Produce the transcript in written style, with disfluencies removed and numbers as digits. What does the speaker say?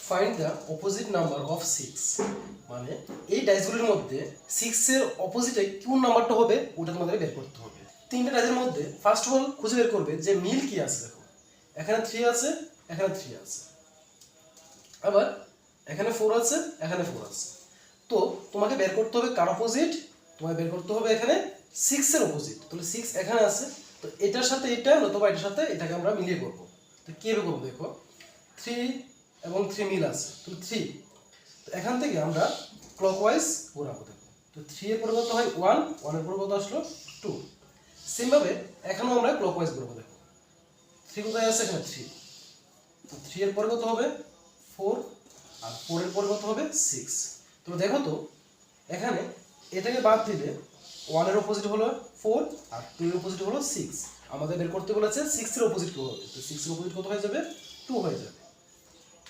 Find the opposite number of 6, মানে এই ডাইসগুলির মধ্যে 6 এর অপোজিটে কোন নাম্বারটা হবে ওটা তোমাদের বের করতে হবে। তিনটা ডাইসের মধ্যে ফার্স্ট অফ অল খুঁজে বের করবে যে মিল কি আছে। দেখো এখানে 3 আছে, এখানে 3 আছে, আবার এখানে 4 আছে, এখানে 4 আছে। তো তোমাকে বের করতে হবে কার অপোজিট, তোমাকে বের করতে হবে এখানে 6 এর অপোজিট। তাহলে 6 এখানে আছে, তো এটার সাথে এটা নতুবা এটার সাথে এটাকে আমরা মিলিয়ে করব। তো কিভাবে করবো দেখো, 3 এবং 3 মিল আছে, তো 3। তো এখান থেকে আমরা ক্লকওয়াইজ ঘোরাবো। দেখো তো 3 এর পরিবর্তে হয় 1, 1 এর পরিবর্তে আসলো 2। সেমভাবে এখানেও আমরা ক্লকওয়াইজ ঘোরাবো। দেখো 3 কোথায় আছে, এখানে 3, তো 3 এর পরিবর্তে হবে 4, আর 4 এর পরিবর্তে হবে 6। তো দেখো তো এখানে এটাকে বাদ দিলে 1 এর অপোজিট হলো 4 আর 2 এর অপোজিট হলো 6। আমাদের বের করতে বলেছে 6 এর অপোজিট কত হবে, তো 6 এর অপোজিট কত হয়ে যাবে, 2 হয়ে যাবে।